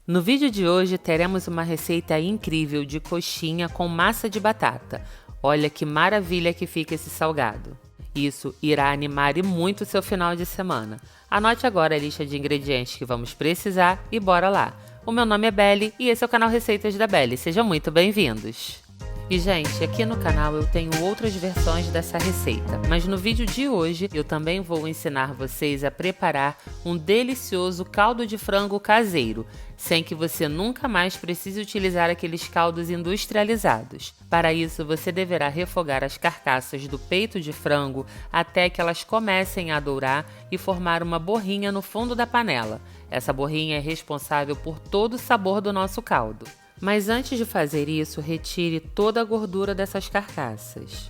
No vídeo de hoje teremos uma receita incrível de coxinha com massa de batata. Olha que maravilha que fica esse salgado. Isso irá animar e muito o seu final de semana. Anote agora a lista de ingredientes que vamos precisar e bora lá. O meu nome é Belly e esse é o canal Receitas da Belly. Sejam muito bem-vindos! E gente, aqui no canal eu tenho outras versões dessa receita, mas no vídeo de hoje eu também vou ensinar vocês a preparar um delicioso caldo de frango caseiro, sem que você nunca mais precise utilizar aqueles caldos industrializados. Para isso, você deverá refogar as carcaças do peito de frango até que elas comecem a dourar e formar uma borrinha no fundo da panela. Essa borrinha é responsável por todo o sabor do nosso caldo. Mas antes de fazer isso, retire toda a gordura dessas carcaças.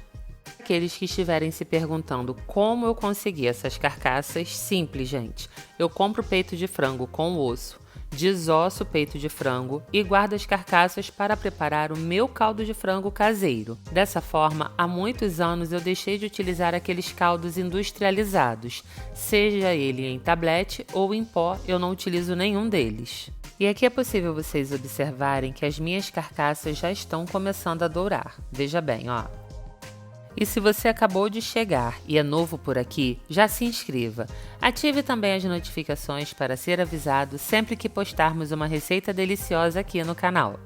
Aqueles que estiverem se perguntando como eu consegui essas carcaças, simples, gente. Eu compro peito de frango com osso, desosso o peito de frango e guardo as carcaças para preparar o meu caldo de frango caseiro. Dessa forma, há muitos anos eu deixei de utilizar aqueles caldos industrializados. Seja ele em tablete ou em pó, eu não utilizo nenhum deles. E aqui é possível vocês observarem que as minhas carcaças já estão começando a dourar. Veja bem, ó. E se você acabou de chegar e é novo por aqui, já se inscreva. Ative também as notificações para ser avisado sempre que postarmos uma receita deliciosa aqui no canal.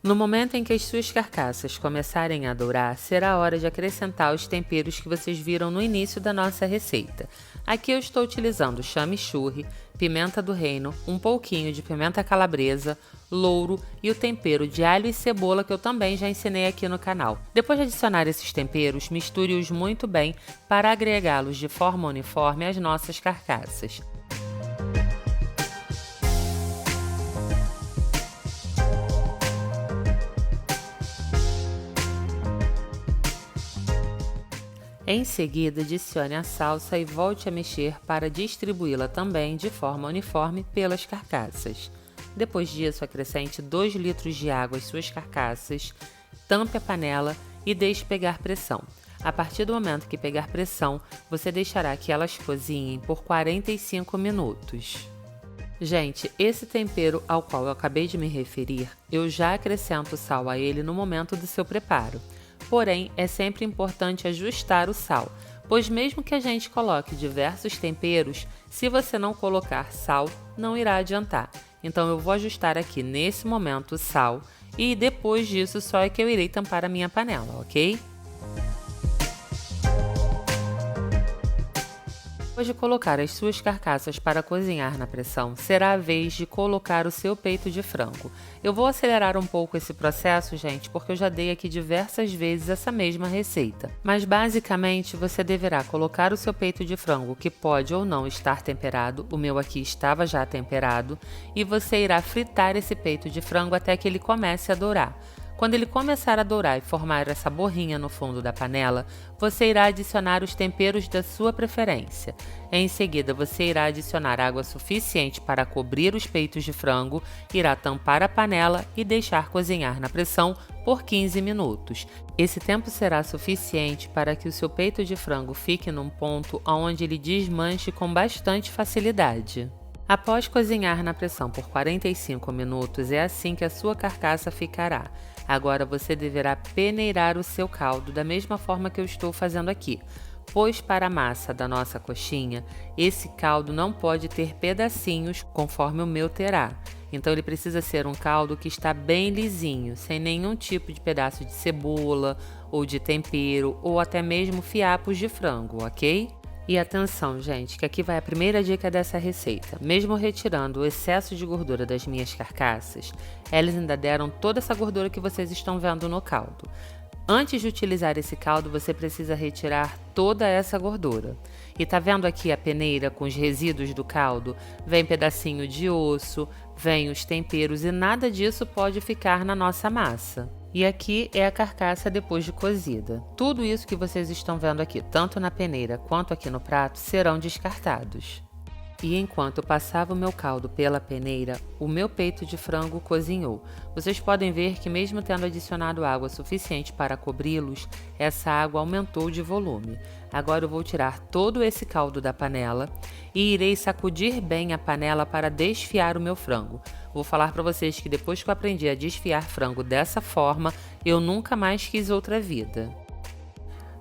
No momento em que as suas carcaças começarem a dourar, será a hora de acrescentar os temperos que vocês viram no início da nossa receita. Aqui eu estou utilizando chimichurri, pimenta do reino, um pouquinho de pimenta calabresa, louro e o tempero de alho e cebola que eu também já ensinei aqui no canal. Depois de adicionar esses temperos, misture-os muito bem para agregá-los de forma uniforme às nossas carcaças. Em seguida, adicione a salsa e volte a mexer para distribuí-la também de forma uniforme pelas carcaças. Depois disso, acrescente 2 litros de água às suas carcaças, tampe a panela e deixe pegar pressão. A partir do momento que pegar pressão, você deixará que elas cozinhem por 45 minutos. Gente, esse tempero ao qual eu acabei de me referir, eu já acrescento sal a ele no momento do seu preparo. Porém, é sempre importante ajustar o sal, pois mesmo que a gente coloque diversos temperos, se você não colocar sal, não irá adiantar. Então eu vou ajustar aqui nesse momento o sal e depois disso só é que eu irei tampar a minha panela, ok? Depois de colocar as suas carcaças para cozinhar na pressão, será a vez de colocar o seu peito de frango. Eu vou acelerar um pouco esse processo, gente, porque eu já dei aqui diversas vezes essa mesma receita. Mas basicamente você deverá colocar o seu peito de frango, que pode ou não estar temperado, o meu aqui estava já temperado, e você irá fritar esse peito de frango até que ele comece a dourar. Quando ele começar a dourar e formar essa borrinha no fundo da panela, você irá adicionar os temperos da sua preferência. Em seguida, você irá adicionar água suficiente para cobrir os peitos de frango, irá tampar a panela e deixar cozinhar na pressão por 15 minutos. Esse tempo será suficiente para que o seu peito de frango fique num ponto onde ele desmanche com bastante facilidade. Após cozinhar na pressão por 45 minutos, é assim que a sua carcaça ficará. Agora você deverá peneirar o seu caldo da mesma forma que eu estou fazendo aqui, pois para a massa da nossa coxinha, esse caldo não pode ter pedacinhos conforme o meu terá. Então ele precisa ser um caldo que está bem lisinho, sem nenhum tipo de pedaço de cebola ou de tempero ou até mesmo fiapos de frango, ok? E atenção, gente, que aqui vai a primeira dica dessa receita. Mesmo retirando o excesso de gordura das minhas carcaças, elas ainda deram toda essa gordura que vocês estão vendo no caldo. Antes de utilizar esse caldo, você precisa retirar toda essa gordura. E tá vendo aqui a peneira com os resíduos do caldo? Vem pedacinho de osso, vem os temperos e nada disso pode ficar na nossa massa. E aqui é a carcaça depois de cozida. Tudo isso que vocês estão vendo aqui, tanto na peneira quanto aqui no prato, serão descartados. E enquanto eu passava o meu caldo pela peneira, o meu peito de frango cozinhou. Vocês podem ver que mesmo tendo adicionado água suficiente para cobri-los, essa água aumentou de volume. Agora eu vou tirar todo esse caldo da panela e irei sacudir bem a panela para desfiar o meu frango. Vou falar para vocês que depois que eu aprendi a desfiar frango dessa forma, eu nunca mais quis outra vida.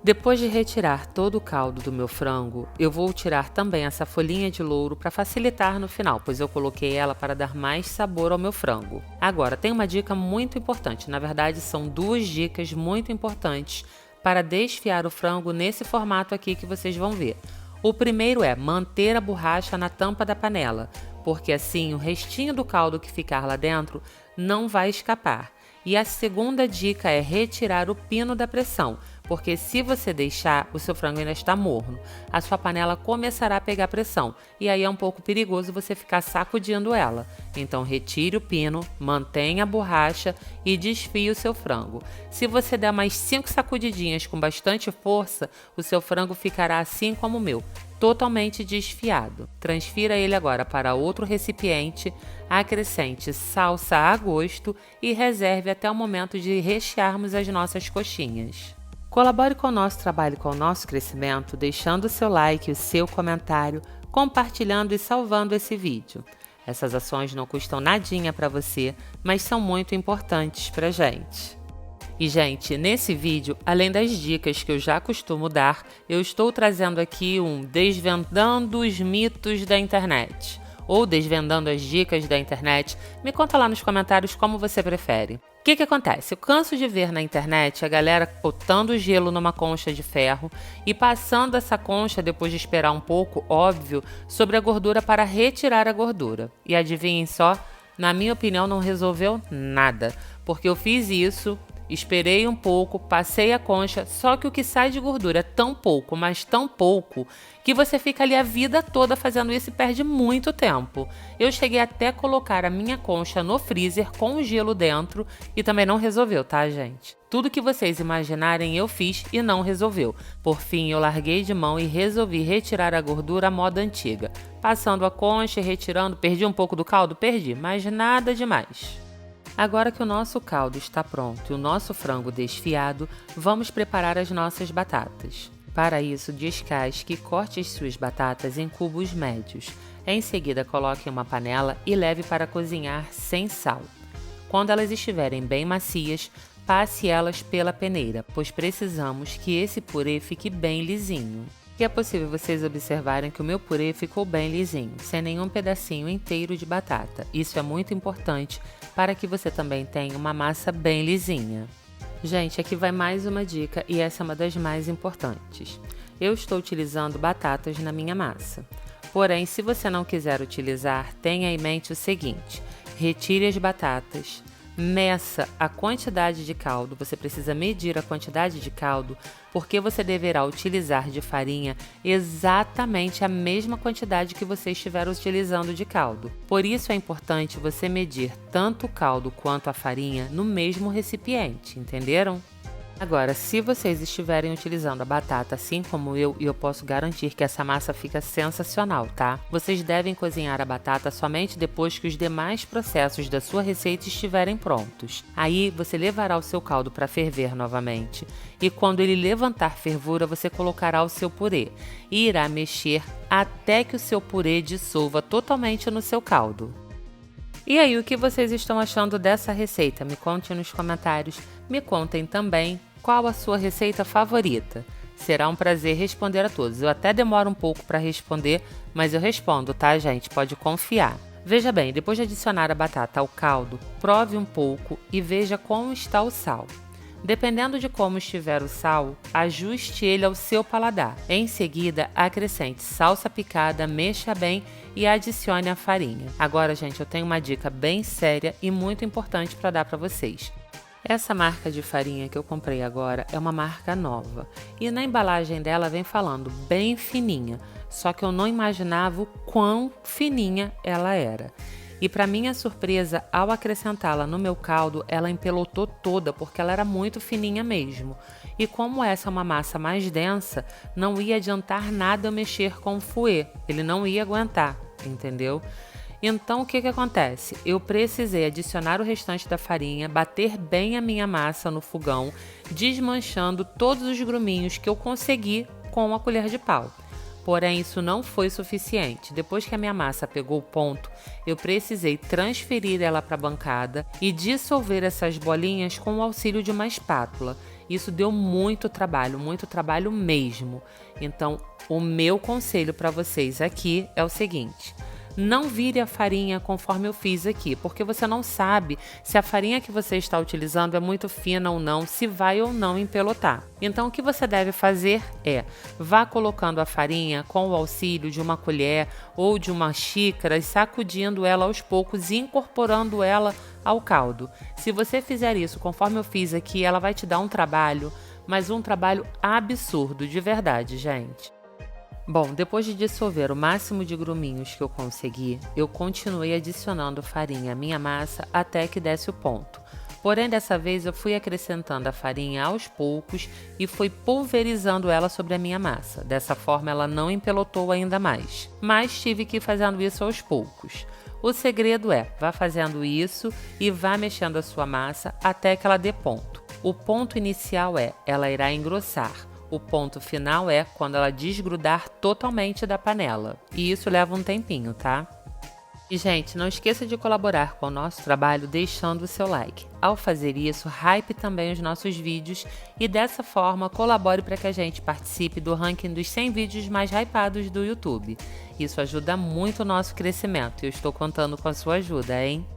Depois de retirar todo o caldo do meu frango, eu vou tirar também essa folhinha de louro para facilitar no final, pois eu coloquei ela para dar mais sabor ao meu frango. Agora, tem uma dica muito importante, na verdade são duas dicas muito importantes para desfiar o frango nesse formato aqui que vocês vão ver. O primeiro é manter a borracha na tampa da panela, porque assim o restinho do caldo que ficar lá dentro não vai escapar. E a segunda dica é retirar o pino da pressão, porque se você deixar, o seu frango ainda está morno. A sua panela começará a pegar pressão e aí é um pouco perigoso você ficar sacudindo ela. Então retire o pino, mantenha a borracha e desfie o seu frango. Se você der mais 5 sacudidinhas com bastante força, o seu frango ficará assim como o meu, totalmente desfiado. Transfira ele agora para outro recipiente, acrescente salsa a gosto e reserve até o momento de rechearmos as nossas coxinhas. Colabore com o nosso trabalho e com o nosso crescimento, deixando o seu like, o seu comentário, compartilhando e salvando esse vídeo. Essas ações não custam nadinha para você, mas são muito importantes para gente. E, gente, nesse vídeo, além das dicas que eu já costumo dar, eu estou trazendo aqui um Desvendando os Mitos da Internet, ou Desvendando as Dicas da Internet. Me conta lá nos comentários como você prefere. O que acontece? Eu canso de ver na internet a galera botando gelo numa concha de ferro e passando essa concha, depois de esperar um pouco, óbvio, sobre a gordura para retirar a gordura. E adivinhem só, na minha opinião não resolveu nada, porque eu fiz isso, esperei um pouco, passei a concha, só que o que sai de gordura é tão pouco, mas tão pouco, que você fica ali a vida toda fazendo isso e perde muito tempo. Eu cheguei até a colocar a minha concha no freezer com gelo dentro e também não resolveu, tá, gente? Tudo que vocês imaginarem eu fiz e não resolveu. Por fim, eu larguei de mão e resolvi retirar a gordura à moda antiga. Passando a concha e retirando, perdi um pouco do caldo? Perdi, mas nada demais. Agora que o nosso caldo está pronto e o nosso frango desfiado, vamos preparar as nossas batatas. Para isso, descasque e corte as suas batatas em cubos médios. Em seguida, coloque em uma panela e leve para cozinhar sem sal. Quando elas estiverem bem macias, passe elas pela peneira, pois precisamos que esse purê fique bem lisinho. E é possível vocês observarem que o meu purê ficou bem lisinho, sem nenhum pedacinho inteiro de batata. Isso é muito importante para que você também tenha uma massa bem lisinha. Gente, aqui vai mais uma dica e essa é uma das mais importantes. Eu estou utilizando batatas na minha massa. Porém, se você não quiser utilizar, tenha em mente o seguinte: retire as batatas, meça a quantidade de caldo, você precisa medir a quantidade de caldo, porque você deverá utilizar de farinha exatamente a mesma quantidade que você estiver utilizando de caldo. Por isso é importante você medir tanto o caldo quanto a farinha no mesmo recipiente, entenderam? Agora, se vocês estiverem utilizando a batata assim como eu, e eu posso garantir que essa massa fica sensacional, tá? Vocês devem cozinhar a batata somente depois que os demais processos da sua receita estiverem prontos. Aí, você levará o seu caldo para ferver novamente. E quando ele levantar fervura, você colocará o seu purê e irá mexer até que o seu purê dissolva totalmente no seu caldo. E aí, o que vocês estão achando dessa receita? Me conte nos comentários. Me contem também qual a sua receita favorita. Será um prazer responder a todos. Eu até demoro um pouco para responder, mas eu respondo, tá, gente? Pode confiar. Veja bem, depois de adicionar a batata ao caldo, prove um pouco e veja como está o sal. Dependendo de como estiver o sal, ajuste ele ao seu paladar. Em seguida, acrescente salsa picada, mexa bem e adicione a farinha. Agora, gente, eu tenho uma dica bem séria e muito importante para dar para vocês. Essa marca de farinha que eu comprei agora é uma marca nova e na embalagem dela vem falando bem fininha, só que eu não imaginava o quão fininha ela era. E para minha surpresa, ao acrescentá-la no meu caldo, ela empelotou toda porque ela era muito fininha mesmo. E como essa é uma massa mais densa, não ia adiantar nada eu mexer com o fouet, ele não ia aguentar. entendeu? Então, o que acontece? Eu precisei adicionar o restante da farinha, bater bem a minha massa no fogão, desmanchando todos os gruminhos que eu consegui com a colher de pau. Porém, isso não foi suficiente. Depois que a minha massa pegou o ponto, eu precisei transferir ela para a bancada e dissolver essas bolinhas com o auxílio de uma espátula. Isso deu muito trabalho mesmo. Então, o meu conselho para vocês aqui é o seguinte: não vire a farinha conforme eu fiz aqui, porque você não sabe se a farinha que você está utilizando é muito fina ou não, se vai ou não empelotar. Então, o que você deve fazer é, vá colocando a farinha com o auxílio de uma colher ou de uma xícara e sacudindo ela aos poucos e incorporando ela ao caldo. Se você fizer isso conforme eu fiz aqui, ela vai te dar um trabalho, mas um trabalho absurdo, de verdade, gente. Bom, depois de dissolver o máximo de gruminhos que eu consegui, eu continuei adicionando farinha à minha massa até que desse o ponto. Porém, dessa vez eu fui acrescentando a farinha aos poucos e fui pulverizando ela sobre a minha massa. Dessa forma ela não empelotou ainda mais, mas tive que ir fazendo isso aos poucos. O segredo é, vá fazendo isso e vá mexendo a sua massa até que ela dê ponto. O ponto inicial é, ela irá engrossar. O ponto final é quando ela desgrudar totalmente da panela. E isso leva um tempinho, tá? E, gente, não esqueça de colaborar com o nosso trabalho deixando o seu like. Ao fazer isso, hype também os nossos vídeos e dessa forma colabore para que a gente participe do ranking dos 100 vídeos mais hypados do YouTube. Isso ajuda muito o nosso crescimento e eu estou contando com a sua ajuda, hein?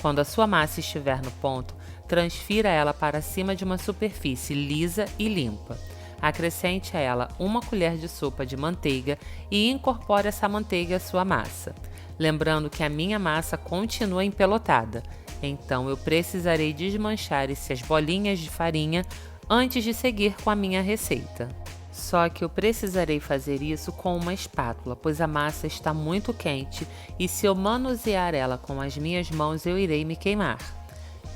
Quando a sua massa estiver no ponto, transfira ela para cima de uma superfície lisa e limpa. Acrescente a ela uma colher de sopa de manteiga e incorpore essa manteiga à sua massa. Lembrando que a minha massa continua empelotada, então eu precisarei desmanchar essas bolinhas de farinha antes de seguir com a minha receita. Só que eu precisarei fazer isso com uma espátula, pois a massa está muito quente e se eu manusear ela com as minhas mãos eu irei me queimar.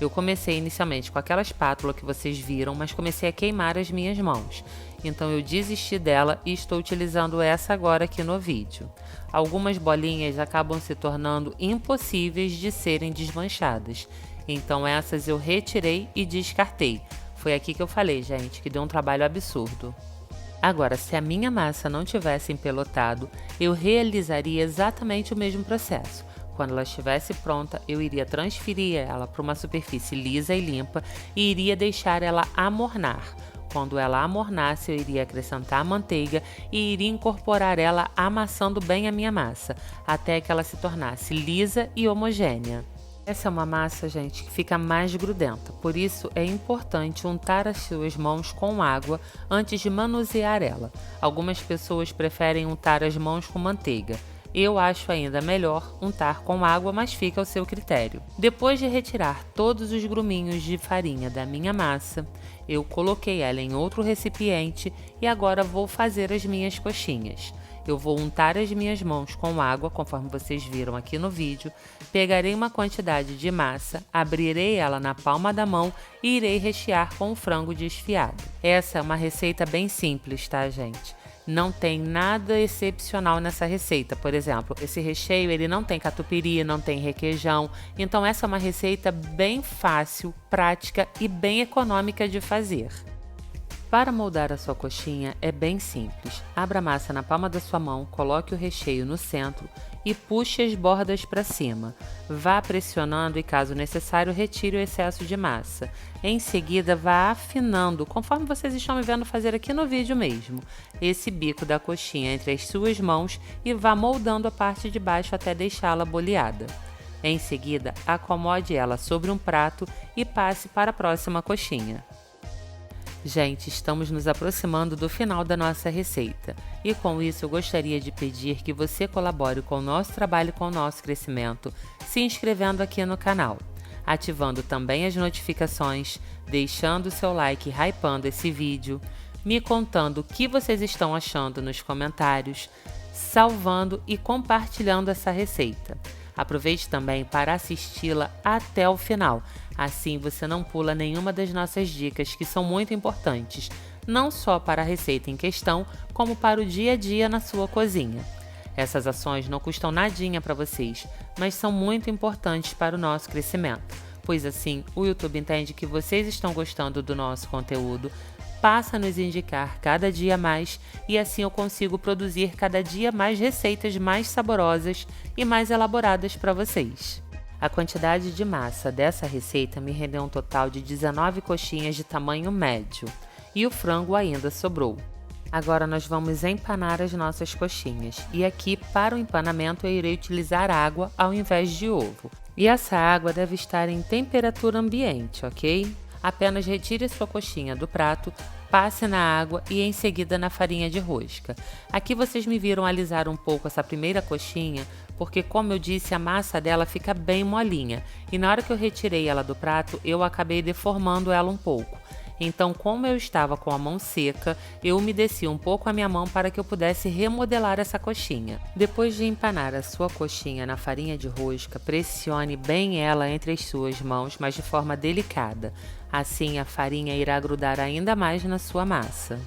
Eu comecei inicialmente com aquela espátula que vocês viram, mas comecei a queimar as minhas mãos. Então eu desisti dela e estou utilizando essa agora aqui no vídeo. Algumas bolinhas acabam se tornando impossíveis de serem desmanchadas. Então essas eu retirei e descartei. Foi aqui que eu falei, gente, que deu um trabalho absurdo. Agora, se a minha massa não tivesse empelotado, eu realizaria exatamente o mesmo processo. Quando ela estivesse pronta, eu iria transferir ela para uma superfície lisa e limpa e iria deixar ela amornar. Quando ela amornasse, eu iria acrescentar a manteiga e iria incorporar ela amassando bem a minha massa, até que ela se tornasse lisa e homogênea. Essa é uma massa, gente, que fica mais grudenta, por isso é importante untar as suas mãos com água antes de manusear ela. Algumas pessoas preferem untar as mãos com manteiga. Eu acho ainda melhor untar com água, mas fica ao seu critério. Depois de retirar todos os gruminhos de farinha da minha massa, eu coloquei ela em outro recipiente e agora vou fazer as minhas coxinhas. Eu vou untar as minhas mãos com água, conforme vocês viram aqui no vídeo, pegarei uma quantidade de massa, abrirei ela na palma da mão e irei rechear com o frango desfiado. Essa é uma receita bem simples, tá, gente? Não tem nada excepcional nessa receita. Por exemplo, esse recheio ele não tem catupiry, não tem requeijão. Então essa é uma receita bem fácil, prática e bem econômica de fazer. Para moldar a sua coxinha é bem simples. Abra a massa na palma da sua mão, coloque o recheio no centro e puxe as bordas para cima. Vá pressionando e, caso necessário, retire o excesso de massa. Em seguida, vá afinando, conforme vocês estão me vendo fazer aqui no vídeo mesmo, esse bico da coxinha entre as suas mãos e vá moldando a parte de baixo até deixá-la boleada. Em seguida, acomode ela sobre um prato e passe para a próxima coxinha. Gente, estamos nos aproximando do final da nossa receita e com isso eu gostaria de pedir que você colabore com o nosso trabalho e com o nosso crescimento, se inscrevendo aqui no canal, ativando também as notificações, deixando o seu like e hypando esse vídeo, me contando o que vocês estão achando nos comentários, salvando e compartilhando essa receita. Aproveite também para assisti-la até o final, assim você não pula nenhuma das nossas dicas que são muito importantes, não só para a receita em questão, como para o dia a dia na sua cozinha. Essas ações não custam nadinha para vocês, mas são muito importantes para o nosso crescimento, pois assim o YouTube entende que vocês estão gostando do nosso conteúdo, passa a nos indicar cada dia mais e assim eu consigo produzir cada dia mais receitas mais saborosas e mais elaboradas para vocês. A quantidade de massa dessa receita me rendeu um total de 19 coxinhas de tamanho médio e o frango ainda sobrou. Agora nós vamos empanar as nossas coxinhas e aqui para o empanamento eu irei utilizar água ao invés de ovo. E essa água deve estar em temperatura ambiente, ok? Apenas retire sua coxinha do prato, passe na água e em seguida na farinha de rosca. Aqui vocês me viram alisar um pouco essa primeira coxinha, porque como eu disse, a massa dela fica bem molinha e na hora que eu retirei ela do prato, eu acabei deformando ela um pouco. Então, como eu estava com a mão seca, eu umedeci um pouco a minha mão para que eu pudesse remodelar essa coxinha. Depois de empanar a sua coxinha na farinha de rosca, pressione bem ela entre as suas mãos, mas de forma delicada. Assim, a farinha irá grudar ainda mais na sua massa.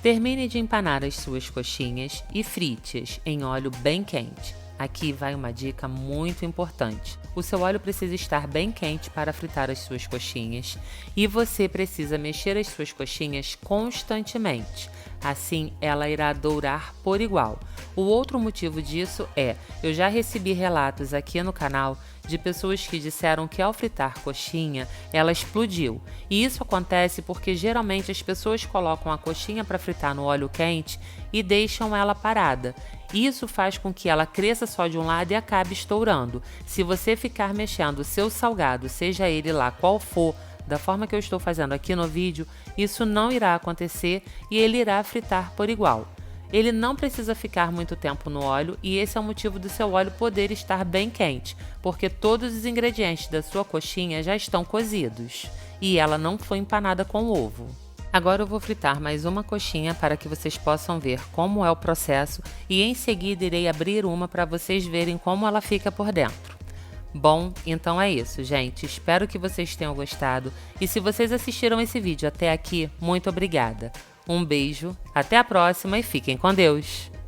Termine de empanar as suas coxinhas e frite-as em óleo bem quente. Aqui vai uma dica muito importante. O seu óleo precisa estar bem quente para fritar as suas coxinhas e você precisa mexer as suas coxinhas constantemente. Assim, ela irá dourar por igual. O outro motivo disso é, eu já recebi relatos aqui no canal de pessoas que disseram que ao fritar coxinha, ela explodiu. E isso acontece porque geralmente as pessoas colocam a coxinha para fritar no óleo quente e deixam ela parada. Isso faz com que ela cresça só de um lado e acabe estourando. Se você ficar mexendo o seu salgado, seja ele lá qual for, da forma que eu estou fazendo aqui no vídeo, isso não irá acontecer e ele irá fritar por igual. Ele não precisa ficar muito tempo no óleo e esse é o motivo do seu óleo poder estar bem quente, porque todos os ingredientes da sua coxinha já estão cozidos e ela não foi empanada com ovo. Agora eu vou fritar mais uma coxinha para que vocês possam ver como é o processo e em seguida irei abrir uma para vocês verem como ela fica por dentro. Bom, então é isso, gente. Espero que vocês tenham gostado e se vocês assistiram esse vídeo até aqui, muito obrigada. Um beijo, até a próxima e fiquem com Deus!